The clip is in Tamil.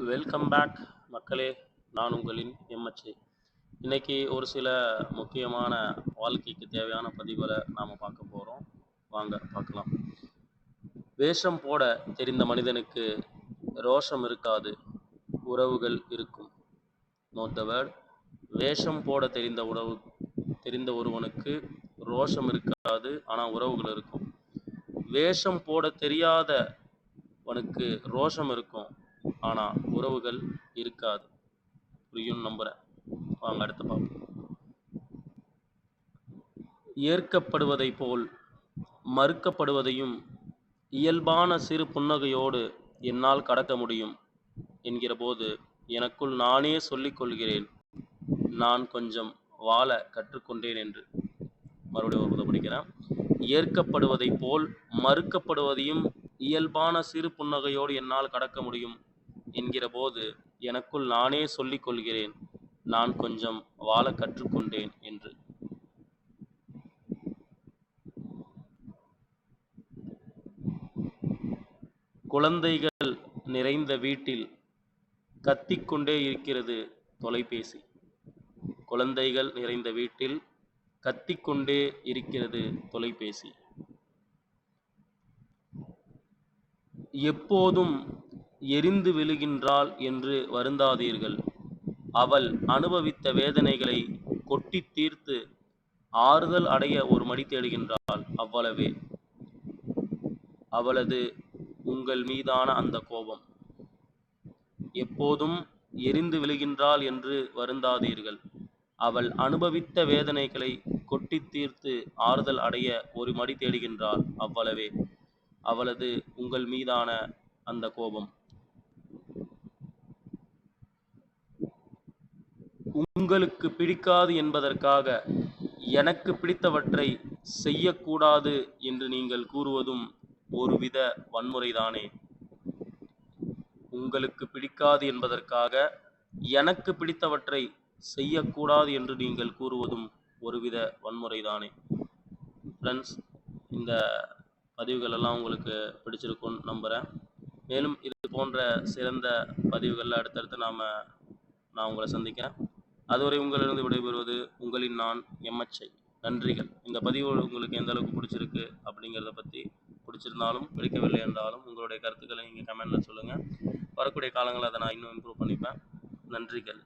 வெல்கம் பேக் மக்களே. நான் உங்களின் எம்எச்ஏ. இன்னைக்கு ஒரு சில முக்கியமான வாழ்க்கைக்கு தேவையான பதிவுகளை நாம் பார்க்க போகிறோம். வாங்க பார்க்கலாம். வேஷம் போட தெரிந்த மனிதனுக்கு ரோஷம் இருக்காது, உறவுகள் இருக்கும். Note the word. வேஷம் போட தெரிந்த ஒருவனுக்கு ரோஷம் இருக்காது, ஆனால் உறவுகள் இருக்கும். வேஷம் போட தெரியாதவனுக்கு ரோஷம் இருக்கும், ஆனால் உறவுகள் இருக்காது. புரியும் நம்புகிறேன். வாங்க அடுத்து பார்ப்போம். ஏற்கப்படுவதை போல் மறுக்கப்படுவதையும் இயல்பான சிறு புன்னகையோடு என்னால் கடக்க முடியும் என்கிற போது எனக்குள் நானே சொல்லிக் கொள்கிறேன், நான் கொஞ்சம் வாழ கற்றுக்கொண்டேன் என்று. மறுபடியும் ஒரு படிக்கிறேன். ஏற்கப்படுவதை போல் மறுக்கப்படுவதையும் இயல்பான சிறு புன்னகையோடு என்னால் கடக்க முடியும் என்கிற போது எனக்குள் நானே சொல்லிக் கொள்கிறேன், நான் கொஞ்சம் வாழ கற்றுக்கொண்டேன் என்று. குழந்தைகள் நிறைந்த வீட்டில் கத்திக்கொண்டே இருக்கிறது தொலைபேசி. குழந்தைகள் நிறைந்த வீட்டில் கத்திக்கொண்டே இருக்கிறது தொலைபேசி. எப்போதும் எரிந்து விழுகின்றாள் என்று வருந்தாதீர்கள். அவள் அனுபவித்த வேதனைகளை கொட்டி தீர்த்து ஆறுதல் அடைய ஒரு மடி தேடுகின்றாள், அவ்வளவே. அவளது உங்கள் மீதான அந்த கோபம். எப்போதும் எரிந்து விழுகின்றாள் என்று வருந்தாதீர்கள். அவள் அனுபவித்த வேதனைகளை கொட்டி தீர்த்து ஆறுதல் அடைய ஒரு மடி தேடுகின்றாள், அவ்வளவே. அவளது உங்கள் மீதான அந்த கோபம். உங்களுக்கு பிடிக்காது என்பதற்காக எனக்கு பிடித்தவற்றை செய்யக்கூடாது என்று நீங்கள் கூறுவதும் ஒருவித வன்முறைதானே. உங்களுக்கு பிடிக்காது என்பதற்காக எனக்கு பிடித்தவற்றை செய்யக்கூடாது என்று நீங்கள் கூறுவதும் ஒருவித வன்முறைதானே. ஃப்ரெண்ட்ஸ், இந்த பதிவுகள் எல்லாம் உங்களுக்கு பிடிச்சிருக்கும்னு நம்புகிறேன். மேலும் இது போன்ற சிறந்த பதிவுகளில் அடுத்தடுத்து நான் உங்களை சந்திக்கிறேன். அதுவரை உங்களிடம் விடைபெறுவது உங்களின் நான் எம்எச்ஐ. நன்றிகள். இந்த பதிவு உங்களுக்கு எந்த அளவுக்கு பிடிச்சிருக்கு அப்படிங்கிறத பற்றி, பிடிச்சிருந்தாலும் பிடிக்கவில்லை என்றாலும் உங்களுடைய கருத்துக்களை நீங்கள் கமெண்டில் சொல்லுங்கள். வரக்கூடிய காலங்களில் அதை நான் இன்னும் இம்ப்ரூவ் பண்ணிப்பேன். நன்றிகள்.